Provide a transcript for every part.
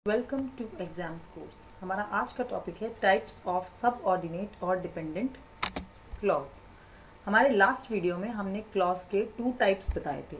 Welcome to exams course. हमारा आज का टॉपिक है टाइप्स ऑफ सबऑर्डिनेट और डिपेंडेंट क्लॉज। हमारे लास्ट वीडियो में हमने क्लॉज के 2 टाइप्स बताए थे।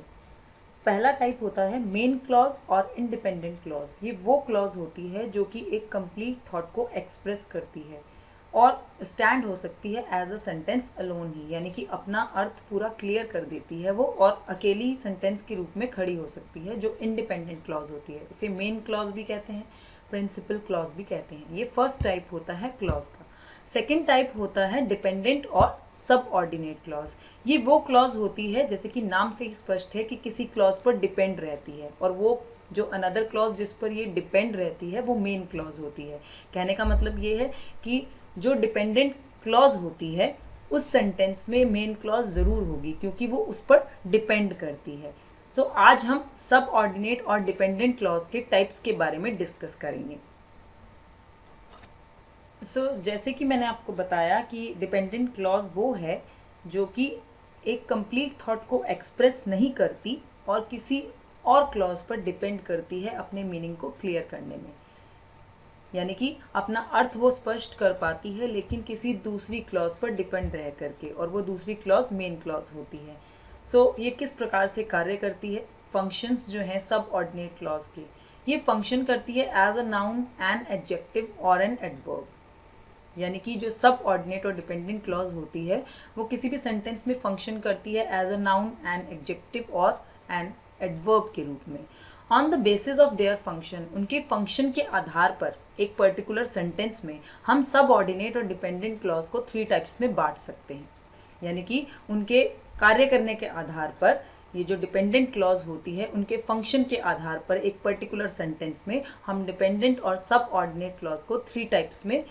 पहला टाइप होता है मेन क्लॉज और इंडिपेंडेंट क्लॉज। ये वो क्लॉज होती है जो कि एक कंप्लीट थॉट को एक्सप्रेस करती है और स्टैंड हो सकती है एज अ सेंटेंस अलोन ही, यानी कि अपना अर्थ पूरा क्लियर कर देती है वो और अकेली सेंटेंस के रूप में खड़ी हो सकती है, जो इंडिपेंडेंट क्लॉज होती है। इसे मेन क्लॉज भी कहते हैं, प्रिंसिपल क्लॉज भी कहते हैं। ये फर्स्ट टाइप होता है क्लॉज का। सेकेंड टाइप होता है डिपेंडेंट और सबऑर्डिनेट क्लॉज। ये वो क्लॉज होती है, जैसे कि नाम से ही स्पष्ट है, कि किसी क्लॉज पर डिपेंड रहती है, और वो जो अनदर क्लॉज जिस पर ये डिपेंड रहती है वो मेन क्लॉज होती है। कहने का मतलब ये है कि जो डिपेंडेंट क्लॉज होती है उस सेंटेंस में मेन क्लॉज जरूर होगी, क्योंकि वो उस पर डिपेंड करती है। सो आज हम सब ऑर्डिनेट और डिपेंडेंट क्लॉज के टाइप्स के बारे में डिस्कस करेंगे। जैसे कि मैंने आपको बताया कि डिपेंडेंट क्लॉज वो है जो कि एक कंप्लीट थॉट को एक्सप्रेस नहीं करती और किसी और क्लॉज पर डिपेंड करती है अपने मीनिंग को क्लियर करने में, यानी कि अपना अर्थ वो स्पष्ट कर पाती है लेकिन किसी दूसरी क्लॉज पर डिपेंड रह करके, और वो दूसरी क्लॉज मेन क्लॉज होती है। ये किस प्रकार से कार्य करती है? फंक्शंस जो हैं सब ऑर्डिनेट क्लॉज के, ये फंक्शन करती है as a noun, an adjective और एन एडवर्ब। यानी कि जो सब ऑर्डिनेट और डिपेंडेंट क्लॉज होती है वो किसी भी सेंटेंस में फंक्शन करती है as a noun, an adjective और एन एडवर्ब के रूप में। On the basis of their function, उनके फंक्शन के आधार पर एक पर्टिकुलर सेंटेंस में हम सब ऑर्डिनेट और डिपेंडेंट क्लॉज को 3 टाइप्स में बांट सकते हैं। यानी कि उनके कार्य करने के आधार पर ये जो डिपेंडेंट क्लॉज होती है उनके फंक्शन के आधार पर एक पर्टिकुलर सेंटेंस में हम डिपेंडेंट और सब ऑर्डिनेट क्लॉज को 3 टाइप्स में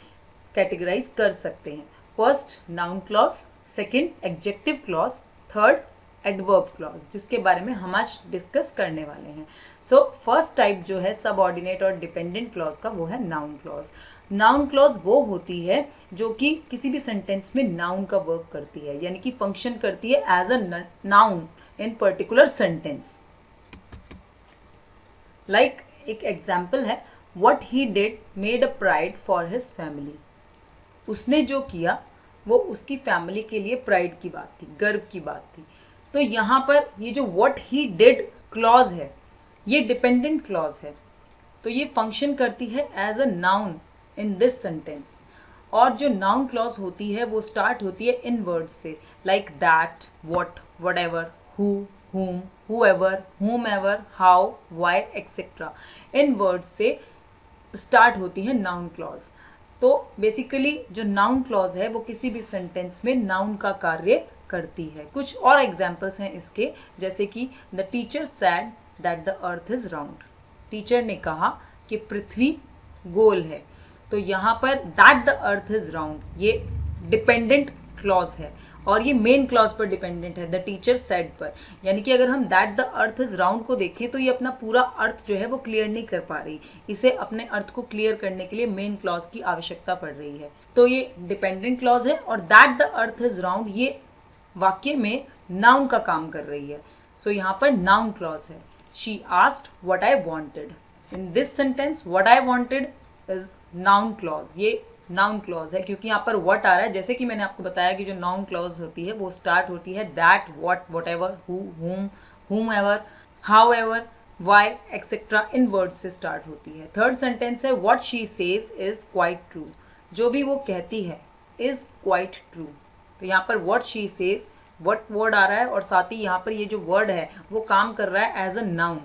कैटेगराइज कर सकते हैं। First noun clause, second adjective clause, third adverb clause, जिसके बारे में हम आज डिस्कस करने वाले हैं। फर्स्ट टाइप जो है सब ऑर्डिनेट और डिपेंडेंट क्लॉज का वो है नाउन क्लॉज। नाउन क्लॉज वो होती है जो कि किसी भी सेंटेंस में नाउन का वर्क करती है, यानी कि फंक्शन करती है as a noun in particular sentence. Like एक एग्जाम्पल है, what he did made a pride for his family. उसने जो किया वो उसकी फैमिली के लिए प्राइड की बात थी, गर्व की बात थी। तो यहाँ पर ये जो व्हाट ही डिड क्लॉज है ये डिपेंडेंट क्लॉज है, तो ये फंक्शन करती है as a noun in this sentence. और जो नाउन क्लॉज होती है वो स्टार्ट होती है इन वर्ड्स से, like that, what, whatever, who, whom, whoever, whomever, how, why, etc. In words से स्टार्ट होती है नाउन क्लॉज। तो बेसिकली जो नाउन क्लॉज है वो किसी भी सेंटेंस में नाउन का कार्य करती है। कुछ और एग्जाम्पल्स हैं इसके, जैसे कि the teacher sad that the earth is round. Teacher ने कहा कि पृथ्वी गोल है। तो यहाँ पर that the earth is round ये डिपेंडेंट क्लॉज है और ये मेन क्लॉज पर डिपेंडेंट है, द टीचर सेड पर। यानी कि अगर हम that the earth is round को देखें तो ये अपना पूरा अर्थ जो है वो क्लियर नहीं कर पा रही, इसे अपने अर्थ को क्लियर करने के लिए मेन क्लॉज की आवश्यकता पड़ रही है। तो ये डिपेंडेंट क्लॉज है और that the earth is round ये वाक्य में नाउन का काम कर रही है। यहाँ पर नाउन क्लॉज है। She asked what I wanted. In this sentence, what I wanted is noun clause. ये नाउन क्लॉज है क्योंकि यहाँ पर what आ रहा है। जैसे कि मैंने आपको बताया कि जो नाउन क्लॉज होती है वो स्टार्ट होती है that, what, whatever, who, whom, whomever, however, why, etc. In words से स्टार्ट होती है। थर्ड सेंटेंस है what she says is quite true. जो भी वो कहती है is quite true. तो यहाँ पर what she says what word आ रहा है और साथ ही यहाँ पर ये जो वर्ड है वो काम कर रहा है एज अ नाउन,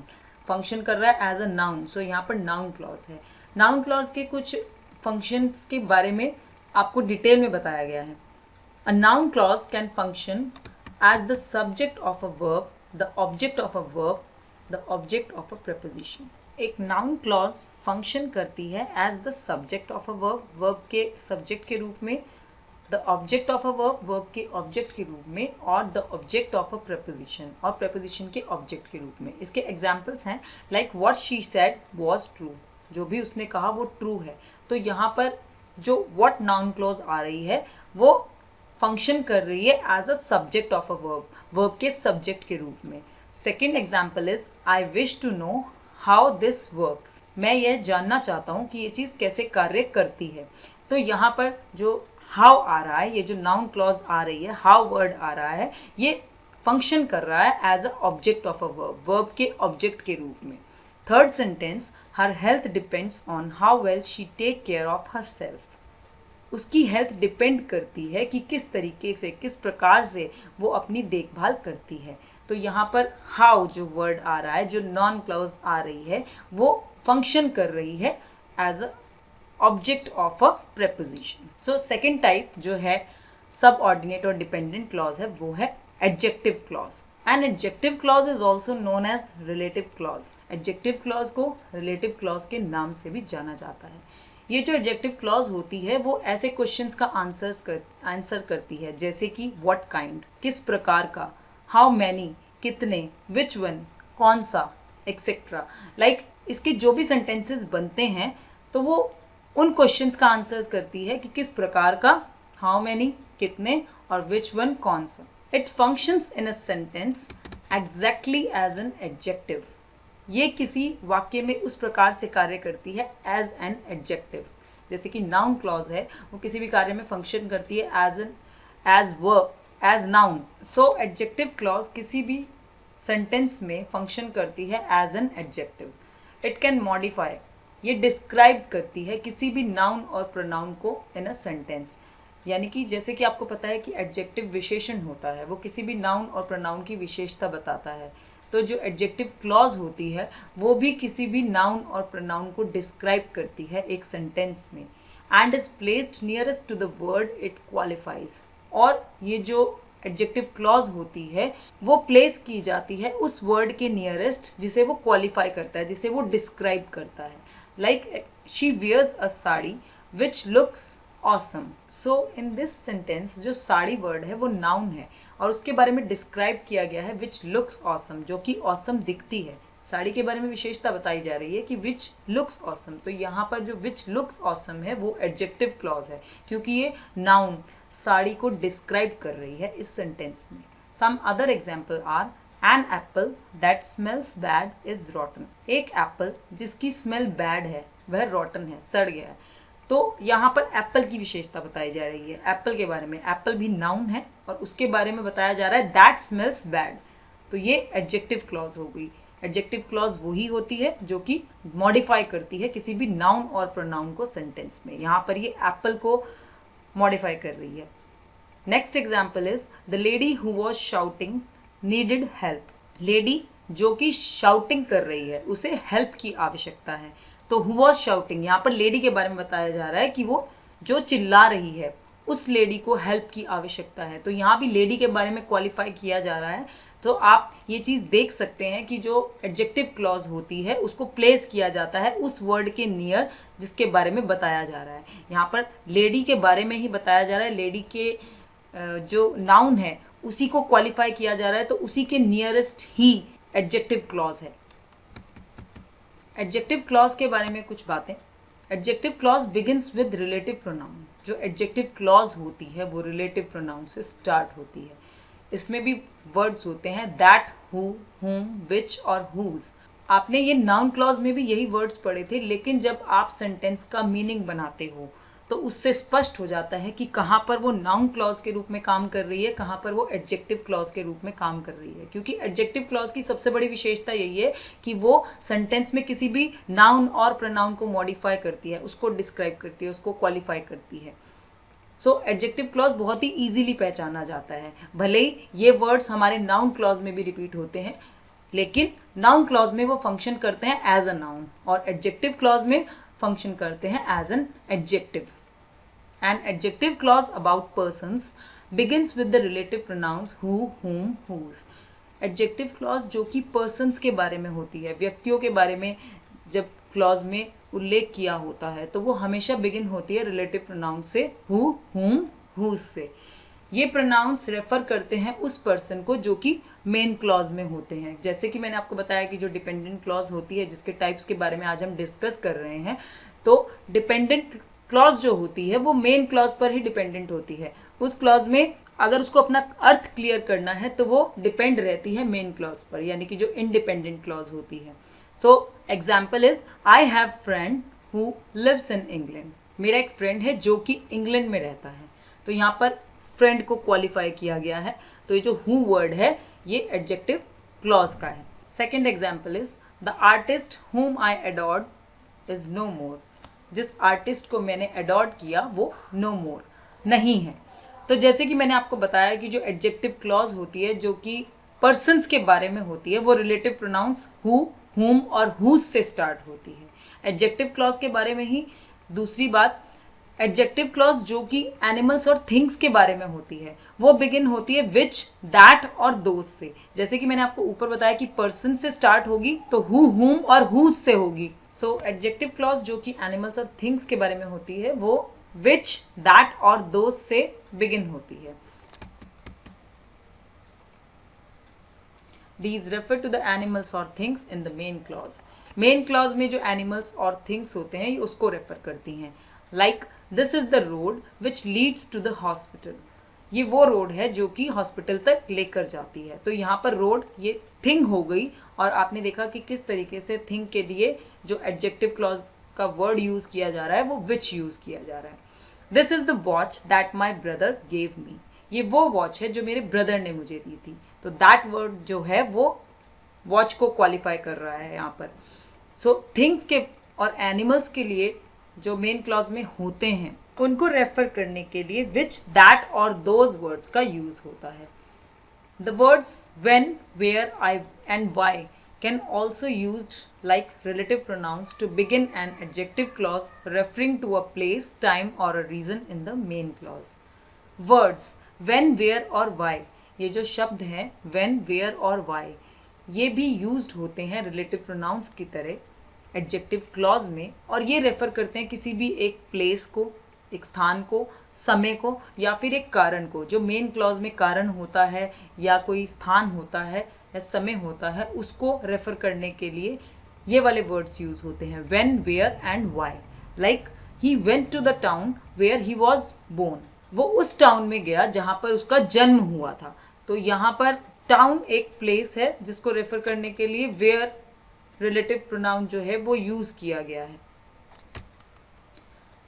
फंक्शन कर रहा है एज अ नाउन। यहाँ पर नाउन क्लॉज है। नाउन क्लॉज के कुछ फंक्शंस के बारे में आपको डिटेल में बताया गया है। A noun clause can function as the subject of a verb, the object of a verb, the object of a preposition. एक नाउन क्लॉज फंक्शन करती है as the subject of a verb, verb के subject के रूप में, the object of a verb, verb के object के रूप में, और the object of a preposition, और प्रपोजिशन के ऑब्जेक्ट के रूप में। इसके एग्जाम्पल्स हैं like what she said was true. जो भी उसने कहा वो ट्रू है। तो यहाँ पर जो व्हाट नाउन क्लॉज आ रही है वो फंक्शन कर रही है as a subject of a verb, verb के सब्जेक्ट के रूप में। Second example is I wish to know how this works, मैं यह जानना चाहता हूँ कि ये चीज़ कैसे कार्य करती है। तो यहाँ पर जो हाउ आ रहा है, ये जो नाउन क्लॉज आ रही है, हाउ वर्ड आ रहा है, ये फंक्शन कर रहा है as a object of a verb, verb के ऑब्जेक्ट के रूप में। Third sentence, her health depends on how well she take care of herself, उसकी हेल्थ डिपेंड करती है कि किस तरीके से, किस प्रकार से वो अपनी देखभाल करती है। तो यहाँ पर हाउ जो वर्ड आ रहा है, जो नॉन क्लॉज आ रही है, वो फंक्शन कर रही है as a object of a preposition. So second type जो है सब ऑर्डिनेट और डिपेंडेंट क्लॉज है, वो है adjective clause. An adjective clause is also known as relative clause. Adjective clause को रिलेटिव क्लॉज के नाम से भी जाना जाता है। ये जो एडजेक्टिव क्लॉज होती है वो ऐसे क्वेश्चंस का आंसर करती है, जैसे कि व्हाट काइंड, किस प्रकार का, हाउ मैनी, कितने, विच वन, कौन सा, एक्सेट्रा। लाइक इसके जो भी सेंटेंसेस बनते हैं तो वो उन क्वेश्चंस का आंसर्स करती है कि किस प्रकार का, हाउ मैनी, कितने, और विच वन, कौन सा। It functions in a sentence exactly as an adjective. ये किसी वाक्य में उस प्रकार से कार्य करती है एज एन एडजेक्टिव। जैसे कि नाउन क्लॉज है, वो किसी भी कार्य में फंक्शन करती है as verb, as noun. So adjective clause किसी भी सेंटेंस में फंक्शन करती है as an adjective. It can modify, ये डिस्क्राइब करती है किसी भी नाउन और प्रोनाउन को इन अ सेंटेंस। यानी कि जैसे कि आपको पता है कि एडजेक्टिव विशेषण होता है, वो किसी भी नाउन और प्रोनाउन की विशेषता बताता है। तो जो एडजेक्टिव क्लॉज होती है वो भी किसी भी नाउन और प्रोनाउन को डिस्क्राइब करती है एक सेंटेंस में, and is placed nearest to the word it qualifies. और ये जो एडजेक्टिव क्लॉज होती है वो प्लेस की जाती है उस वर्ड के नियरेस्ट जिसे वो क्वालिफाई करता है, जिसे वो डिस्क्राइब करता है। Like she wears a sari which looks awesome. So in this sentence जो साड़ी वर्ड है वो नाउन है और उसके बारे में डिस्क्राइब किया गया है विच लुक्स ऑसम, जो कि ऑसम दिखती है। साड़ी के बारे में विशेषता बताई जा रही है कि विच लुक्स ऑसम। तो यहाँ पर जो विच लुक्स ऑसम है वो एडजेक्टिव क्लॉज है, क्योंकि ये नाउन साड़ी को डिस्क्राइब कर रही है इस सेंटेंस में। Some other example are, an apple that smells bad is rotten. एक एप्पल जिसकी स्मेल बैड है वह रॉटन है, सड़ गया है। तो यहाँ पर एप्पल की विशेषता बताई जा रही है, एप्पल के बारे में। एप्पल भी नाउन है और उसके बारे में बताया जा रहा है दैट स्मेल्स बैड। तो ये एडजेक्टिव क्लॉज हो गई। एडजेक्टिव क्लॉज वही होती है जो कि मॉडिफाई करती है किसी भी नाउन और प्रोनाउन को सेंटेंस में। यहाँ पर ये एप्पल को मॉडिफाई कर रही है। Next example is the lady who was shouting needed help. Lady जो कि शाउटिंग कर रही है उसे हेल्प की आवश्यकता है। तो हु वॉज शाउटिंग, यहाँ पर लेडी के बारे में बताया जा रहा है कि वो जो चिल्ला रही है उस लेडी को हेल्प की आवश्यकता है। तो यहाँ भी लेडी के बारे में क्वालिफाई किया जा रहा है। तो आप ये चीज़ देख सकते हैं कि जो एडजेक्टिव क्लॉज होती है उसको प्लेस किया जाता है उस वर्ड के नियर जिसके बारे में बताया जा रहा है। यहाँ पर लेडी के बारे में ही बताया जा रहा है, लेडी के जो नाउन है उसी को क्वालिफाई किया जा रहा है, तो उसी के नियरेस्ट ही एडजेक्टिव क्लॉज है। एडजेक्टिव क्लॉज के बारे में कुछ बातें। Adjective clause begins with relative pronoun. जो एडजेक्टिव क्लॉज होती है वो रिलेटिव प्रोनाउन से स्टार्ट होती है। इसमें भी वर्ड्स होते हैं दैट, हु, हुम, विच और हुज। आपने ये नाउन क्लॉज में भी यही वर्ड्स पढ़े थे, लेकिन जब आप सेंटेंस का मीनिंग बनाते हो तो उससे स्पष्ट हो जाता है कि कहाँ पर वो नाउन क्लॉज के रूप में काम कर रही है, कहाँ पर वो एडजेक्टिव क्लॉज के रूप में काम कर रही है। क्योंकि एडजेक्टिव क्लॉज की सबसे बड़ी विशेषता यही है कि वो सेंटेंस में किसी भी नाउन और प्रोनाउन को मॉडिफाई करती है, उसको डिस्क्राइब करती है, उसको क्वालिफाई करती है। सो एडजेक्टिव क्लॉज बहुत ही इजीली पहचाना जाता है। भले ही ये वर्ड्स हमारे नाउन क्लॉज में भी रिपीट होते हैं, लेकिन नाउन क्लॉज में वो फंक्शन करते हैं एज अ नाउन और एडजेक्टिव क्लॉज में फंक्शन करते हैं as an adjective. An adjective clause about persons begins with the relative pronouns who, whom, whose. Adjective clause जो कि persons के बारे में होती है, व्यक्तियों के बारे में जब clause में उल्लेख किया होता है तो वो हमेशा begin होती है relative pronouns से, who, whom, whose से। ये pronouns रेफर करते हैं उस person को जो कि मेन क्लॉज में होते हैं। जैसे कि मैंने आपको बताया कि जो डिपेंडेंट क्लॉज होती है जिसके टाइप्स के बारे में आज हम डिस्कस कर रहे हैं, तो डिपेंडेंट क्लॉज जो होती है वो मेन क्लॉज पर ही डिपेंडेंट होती है। उस क्लॉज में अगर उसको अपना अर्थ क्लियर करना है तो वो डिपेंड रहती है मेन क्लॉज पर, यानी कि जो इंडिपेंडेंट क्लॉज होती है। So example is I have friend who lives in England. मेरा एक फ्रेंड है जो कि इंग्लैंड में रहता है। तो यहाँ पर फ्रेंड को क्वालिफाई किया गया है। तो ये जो हु वर्ड है ये एडजेक्टिव क्लॉज का है। Second example is the artist हुम आई अडोर्ड इज नो मोर। जिस आर्टिस्ट को मैंने अडोर्ड किया वो नो मोर नहीं है। तो जैसे कि मैंने आपको बताया कि जो एडजेक्टिव क्लॉज होती है जो कि पर्सन्स के बारे में होती है वो रिलेटिव प्रोनाउंस हु, हुम और हुज से स्टार्ट होती है। एडजेक्टिव क्लॉज के बारे में ही दूसरी बात, एडजेक्टिव क्लॉज जो कि एनिमल्स और थिंग्स के बारे में होती है वो बिगिन होती है विच, दैट और दोज से। जैसे कि मैंने आपको ऊपर बताया कि पर्सन से स्टार्ट होगी तो हु, हुम और हुज से होगी। सो एडजेक्टिव क्लॉज जो कि एनिमल्स और थिंग्स के बारे में होती है वो विच, दैट और दोज से बिगिन होती है। These refer to the animals or things in the main clause. Main clause में जो एनिमल्स और थिंग्स होते हैं ये उसको रेफर करती हैं। Like this is the road which leads to the hospital. ये वो रोड है जो कि हॉस्पिटल तक लेकर जाती है। तो यहाँ पर रोड ये थिंग हो गई और आपने देखा कि किस तरीके से थिंग के लिए जो एडजेक्टिव क्लॉज का वर्ड यूज किया जा रहा है वो विच यूज किया जा रहा है। This is the watch that my brother gave me. ये वो वॉच है जो मेरे ब्रदर ने मुझे दी थी। तो दैट वर्ड जो है वो वॉच को क्वालिफाई कर रहा है यहाँ पर। सो थिंग्स के और एनिमल्स के लिए जो मेन क्लॉज में होते हैं उनको रेफर करने के लिए विच, दैट और दोज वर्ड्स का यूज होता है। The words when, where, I and why can also used like relative pronouns to begin an adjective clause referring to a place, time or a reason in the main clause. Words when, where और why, ये जो शब्द हैं when, where और why ये भी used होते हैं relative pronouns की तरह adjective clause में और ये रेफर करते हैं किसी भी एक place को, एक स्थान को, समय को या फिर एक कारण को। जो मेन क्लॉज में कारण होता है या कोई स्थान होता है या समय होता है उसको रेफर करने के लिए ये वाले वर्ड्स यूज होते हैं when, where and why. Like he went to the town where he was born. वो उस टाउन में गया जहाँ पर उसका जन्म हुआ था। तो यहाँ पर टाउन एक प्लेस है जिसको रेफर करने के लिए वेयर रिलेटिव प्रोनाउन जो है वो यूज किया गया है।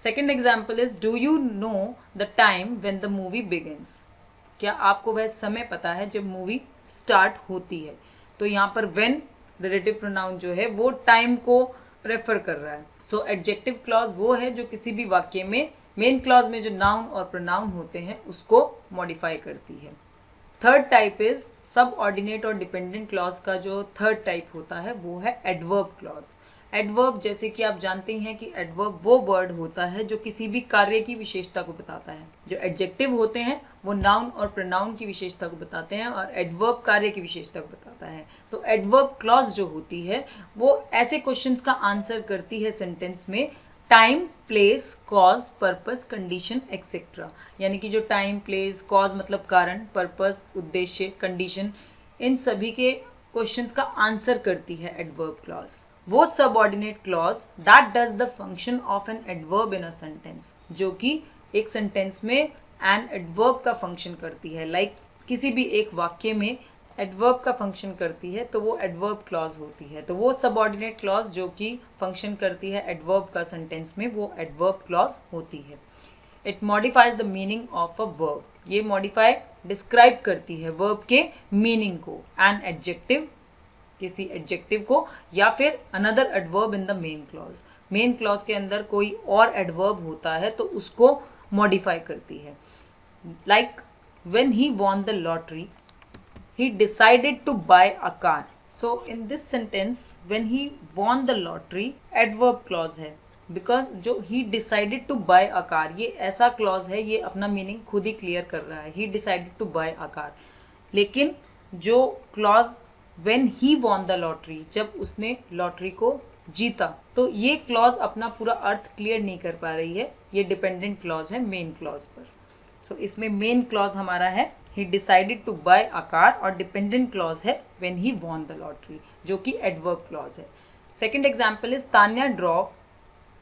Second example is do you know the time when the movie begins. क्या आपको वह समय पता है जब मूवी स्टार्ट होती है। तो यहाँ पर व्हेन रिलेटिव प्रोनाउन जो है वो टाइम को रेफर कर रहा है। सो एडजेक्टिव क्लॉज वो है जो किसी भी वाक्य में मेन क्लॉज में जो नाउन और प्रोनाउन होते हैं उसको मॉडिफाई करती है। थर्ड टाइप इज सब ऑर्डिनेट और डिपेंडेंट क्लॉज का जो थर्ड टाइप होता है वो है एडवर्ब क्लॉज। एडवर्ब जैसे कि आप जानते हैं कि एडवर्ब वो वर्ड होता है जो किसी भी कार्य की विशेषता को बताता है। जो एडजेक्टिव होते हैं वो नाउन और प्रोनाउन की विशेषता को बताते हैं और एडवर्ब कार्य की विशेषता को बताता है। तो एडवर्ब क्लॉज जो होती है वो ऐसे क्वेश्चंस का आंसर करती है सेंटेंस में time, place, cause, purpose, condition etcetera. यानी कि जो टाइम, प्लेस, कॉज मतलब कारण, पर्पस उद्देश्य, कंडीशन, इन सभी के क्वेश्चंस का आंसर करती है एडवर्ब क्लॉज। वो subordinate clause that does the function of N adverb in a sentence, जो कि एक सेंटेंस में एन एडवर्ब का फंक्शन करती है। लाइक किसी भी एक वाक्य में एडवर्ब का फंक्शन करती है तो वो एडवर्ब क्लॉज होती है। तो वो सबऑर्डिनेट क्लॉज जो कि फंक्शन करती है एडवर्ब का सेंटेंस में वो एडवर्ब क्लॉज होती है। It modifies the meaning of a verb. ये मॉडिफाई डिस्क्राइब करती है वर्ब के मीनिंग को। एन एडजेक्टिव किसी एडजेक्टिव को या फिर another adverb in the main clause. Main clause के अंदर कोई और एडवर्ब होता है तो उसको मॉडिफाई करती है। Like when he won the lottery he decided to buy a car. So in this sentence when he won the lottery adverb clause है because जो he decided to buy a car ये ऐसा clause है, ये अपना meaning खुद ही clear कर रहा है। he decided to buy a car। लेकिन जो clause when he won the lottery जब उसने लॉटरी को जीता तो ये क्लॉज अपना पूरा अर्थ क्लियर नहीं कर पा रही है। ये डिपेंडेंट क्लॉज है मेन क्लॉज पर। सो इसमें मेन क्लॉज हमारा है he decided to buy a car और डिपेंडेंट क्लॉज है when he won the lottery जो कि एडवर्ब क्लॉज है। Second example is Tanya drove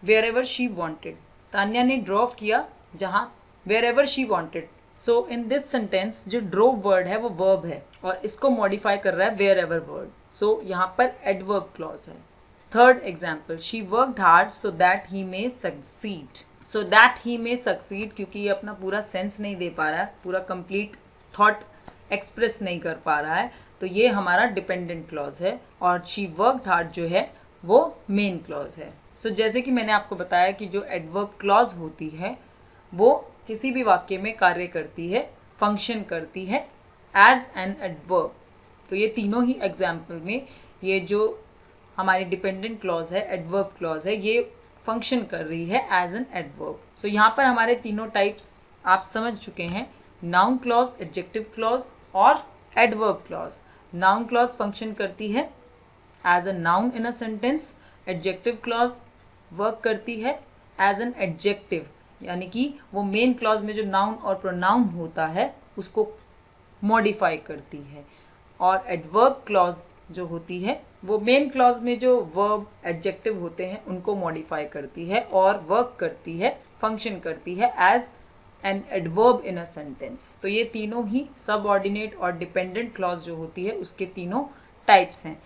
wherever she wanted। Tanya ने ड्रॉव किया जहाँ wherever she wanted। So in this sentence जो ड्रोव वर्ड है वो वर्ब है और इसको मॉडिफाई कर रहा है wherever वर्ड। सो यहाँ पर एडवर्ब क्लॉज है। Third example, she worked hard so that he may succeed. So that he may succeed, क्योंकि ये अपना पूरा सेंस नहीं दे पा रहा है, पूरा कंप्लीट थॉट एक्सप्रेस नहीं कर पा रहा है, तो ये हमारा डिपेंडेंट क्लॉज है। और शी वर्कड हार्ड जो है वो मेन क्लॉज है। सो जैसे कि मैंने आपको बताया कि जो एडवर्ब क्लॉज होती है वो किसी भी वाक्य में कार्य करती है, फंक्शन करती है एज एन एडवर्ब। तो ये तीनों ही एग्जाम्पल में ये जो हमारी डिपेंडेंट क्लॉज है, एडवर्ब क्लॉज है, ये फंक्शन कर रही है एज एन एडवर्ब। सो यहाँ पर हमारे तीनों टाइप्स आप समझ चुके हैं, नाउन क्लॉज, एडजेक्टिव क्लॉज और adverb clause. Noun clause function करती है as a noun in a sentence, adjective clause work करती है एज एन एडजेक्टिव, यानी कि वो मेन क्लॉज में जो नाउन और प्रोनाउन होता है उसको मॉडिफाई करती है। और एडवर्ब क्लॉज जो होती है वो मेन क्लॉज में जो वर्ब एडजेक्टिव होते हैं उनको मॉडिफाई करती है और वर्क करती है, फंक्शन करती है as an adverb in a sentence. तो ये तीनों ही सबऑर्डिनेट और डिपेंडेंट क्लॉज जो होती है उसके तीनों टाइप्स हैं।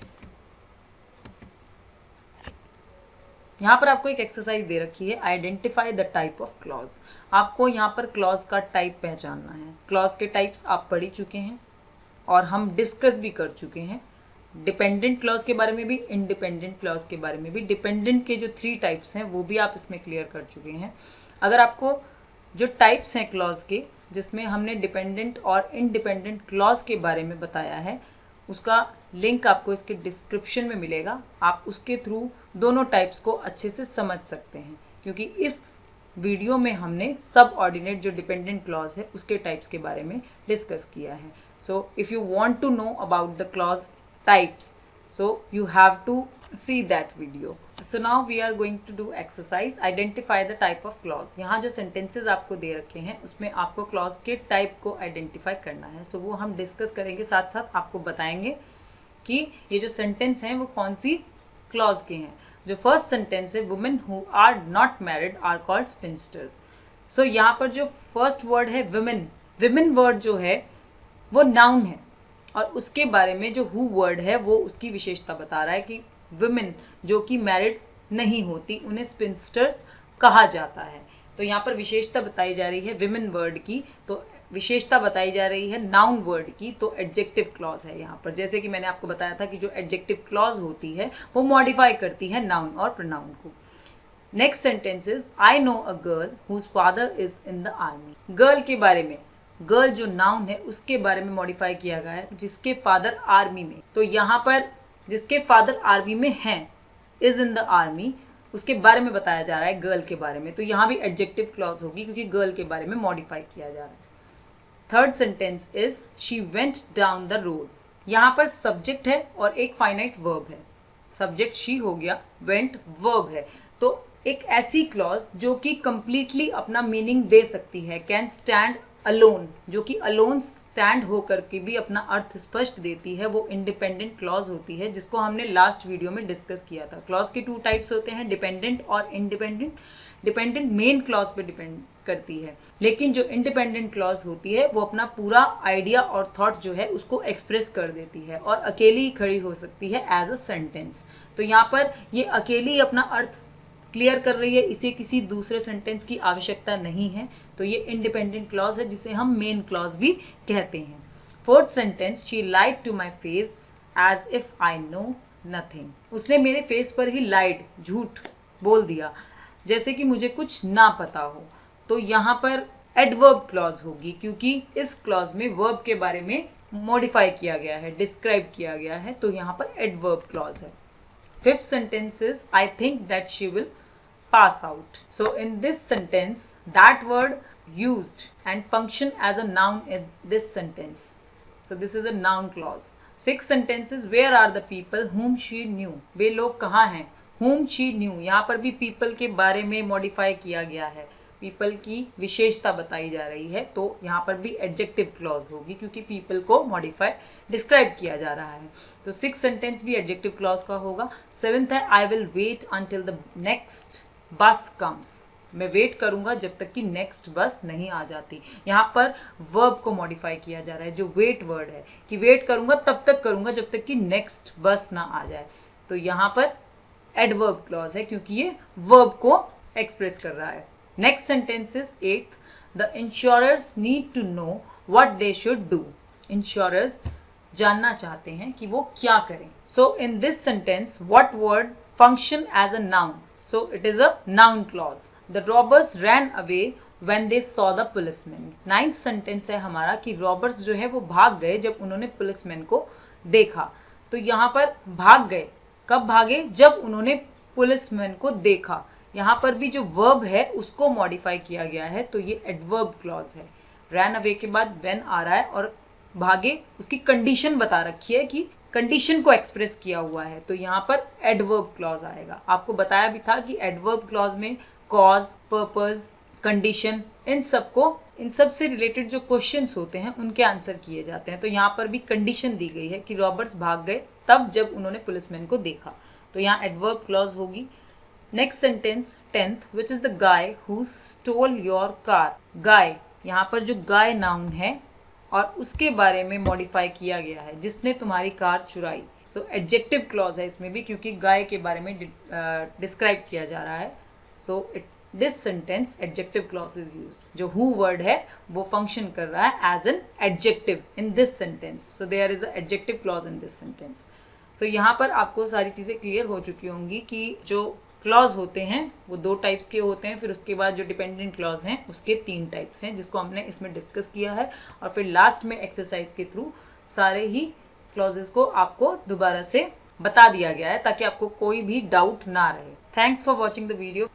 यहाँ पर आपको एक एक्सरसाइज दे रखी है, identify the type of clause. आपको यहाँ पर क्लॉज का टाइप पहचानना है। क्लॉज के टाइप्स आप पढ़ ही चुके हैं और हम डिस्कस भी कर चुके हैं, डिपेंडेंट क्लॉज के बारे में भी, इंडिपेंडेंट क्लॉज के बारे में भी। डिपेंडेंट के जो 3 टाइप्स हैं वो भी आप इसमें क्लियर कर चुके हैं। अगर आपको जो टाइप्स हैं क्लॉज के, जिसमें हमने डिपेंडेंट और इंडिपेंडेंट क्लॉज के बारे में बताया है, उसका लिंक आपको इसके डिस्क्रिप्शन में मिलेगा। आप उसके थ्रू दोनों टाइप्स को अच्छे से समझ सकते हैं, क्योंकि इस वीडियो में हमने सब ऑर्डिनेट जो डिपेंडेंट क्लॉज है उसके टाइप्स के बारे में डिस्कस किया है। So if you want to know about the clause types, so you have to see that video. So now we are going to do exercise, identify the type of clause। यहाँ जो sentences आपको दे रखे हैं उसमें आपको clause के type को identify करना है। so वो हम discuss करेंगे, साथ साथ आपको बताएंगे कि ये जो sentence हैं वो कौन सी clause के हैं। जो first sentence है, women who are not married are called spinsters। so यहाँ पर जो first word है women, women word जो है वो noun है और उसके बारे में जो हु वर्ड है वो उसकी विशेषता बता रहा है कि वुमेन जो कि मैरिड नहीं होती उन्हें स्पिंस्टर्स कहा जाता है। तो यहाँ पर विशेषता बताई जा रही है विमेन वर्ड की, तो विशेषता बताई जा रही है नाउन वर्ड की, तो एडजेक्टिव क्लॉज है यहाँ पर। जैसे कि मैंने आपको बताया था कि जो एडजेक्टिव क्लॉज होती है वो मॉडिफाई करती है नाउन और प्रोनाउन को। Next sentence is, I know a girl whose father is in the army. Girl के बारे में, गर्ल जो नाउन है उसके बारे में मॉडिफाई किया गया है, जिसके फादर आर्मी में। तो यहाँ पर जिसके फादर आर्मी में हैं, इज इन द आर्मी, उसके बारे में बताया जा रहा है गर्ल के बारे में। तो यहाँ भी एडजेक्टिव क्लॉज होगी क्योंकि गर्ल के बारे में मॉडिफाई किया जा रहा है। Third sentence is, she went down the road. यहाँ पर सब्जेक्ट है और एक फाइनाइट वर्ब है। सब्जेक्ट शी हो गया, वेंट वर्ब है। तो एक ऐसी क्लॉज जो कि कंप्लीटली अपना मीनिंग दे सकती है, कैन स्टैंड अलोन, जो कि अलोन स्टैंड होकर के भी अपना अर्थ स्पष्ट देती है, वो इंडिपेंडेंट क्लॉज होती है, जिसको हमने लास्ट वीडियो में डिस्कस किया था। क्लॉज के 2 टाइप्स होते हैं, डिपेंडेंट और इंडिपेंडेंट। डिपेंडेंट मेन क्लॉज पे डिपेंड करती है, लेकिन जो इंडिपेंडेंट क्लॉज होती है वो अपना पूरा आइडिया और थॉट जो है उसको एक्सप्रेस कर देती है और अकेली ही खड़ी हो सकती है एज अ सेंटेंस। तो यहाँ पर ये अकेली अपना अर्थ क्लियर कर रही है, इसे किसी दूसरे सेंटेंस की आवश्यकता नहीं है। तो ये इंडिपेंडेंट क्लॉज है, जिसे हम मेन क्लॉज भी कहते हैं। Fourth sentence, she lied to my face as if I know nothing. उसने मेरे फेस पर ही लाइड, झूठ बोल दिया, जैसे कि मुझे कुछ ना पता हो। तो यहाँ पर एडवर्ब क्लॉज होगी, क्योंकि इस क्लॉज में वर्ब के बारे में मॉडिफाई किया गया है, डिस्क्राइब किया गया है, तो यहाँ पर एडवर्ब क्लॉज है। Fifth sentence is, I think that she will pass out. So in this sentence, that word used and function as a noun in this sentence. So this is a noun clause. Sixth sentence is, where are the people whom she knew? वे लोग कहाँ हैं? Whom she knew. यहाँ पर भी people के बारे में modify किया गया है, पीपल की विशेषता बताई जा रही है, तो यहाँ पर भी एडजेक्टिव क्लॉज होगी क्योंकि पीपल को मॉडिफाई डिस्क्राइब किया जा रहा है। तो 6th सेंटेंस भी एडजेक्टिव क्लॉज का होगा। 7th है, I will wait until the next bus comes. मैं वेट करूंगा जब तक कि नेक्स्ट बस नहीं आ जाती। यहाँ पर वर्ब को मॉडिफाई किया जा रहा है, जो वेट वर्ड है, कि वेट करूंगा तब तक करूंगा जब तक कि नेक्स्ट बस ना आ जाए। तो यहाँ पर एडवर्ब क्लॉज है क्योंकि ये वर्ब को एक्सप्रेस कर रहा है। Next sentence is 8th, the insurers need to know what they should do. Insurers जानना चाहते हैं कि वो क्या करें। So in this sentence what word function as a noun? So it is a noun clause. The robbers ran away when they saw the policeman। 9th sentence है हमारा कि रॉबर्स जो है वो भाग गए जब उन्होंने पुलिसमैन को देखा। तो यहाँ पर भाग गए, कब भागे? जब उन्होंने पुलिसमैन को देखा। यहाँ पर भी जो वर्ब है उसको मॉडिफाई किया गया है, तो ये एडवर्ब क्लॉज है। रैन अवे के बाद when आ रहा है और भागे उसकी कंडीशन बता रखी है कि कंडीशन को एक्सप्रेस किया हुआ है, तो यहाँ पर एडवर्ब क्लॉज आएगा। आपको बताया भी था कि एडवर्ब क्लॉज में कॉज, पर्पस, कंडीशन, इन सब से रिलेटेड जो क्वेश्चंस होते हैं उनके आंसर किए जाते हैं। तो यहाँ पर भी कंडीशन दी गई है कि रॉबर्स भाग गए तब जब उन्होंने पुलिसमैन को देखा, तो यहाँ एडवर्ब क्लॉज होगी। Next sentence 10th, which is the guy who stole your car. Guy, यहाँ पर जो गाय नाउन है और उसके बारे में मॉडिफाई किया गया है, जिसने तुम्हारी कार चुराई। सो एडजेक्टिव क्लॉज है इसमें भी क्योंकि गाय के बारे में डिस्क्राइब किया जा रहा है। So this sentence adjective clause is used. जो हु वर्ड है वो फंक्शन कर रहा है as an adjective in this sentence. So there is a adjective clause in this sentence. सो यहाँ पर आपको सारी चीज़ें क्लियर हो चुकी होंगी कि जो क्लॉज होते हैं वो 2 टाइप्स के होते हैं, फिर उसके बाद जो डिपेंडेंट क्लॉज हैं उसके 3 टाइप्स हैं, जिसको हमने इसमें डिस्कस किया है, और फिर लास्ट में एक्सरसाइज के थ्रू सारे ही क्लॉजेस को आपको दोबारा से बता दिया गया है ताकि आपको कोई भी डाउट ना रहे। Thanks for watching the video.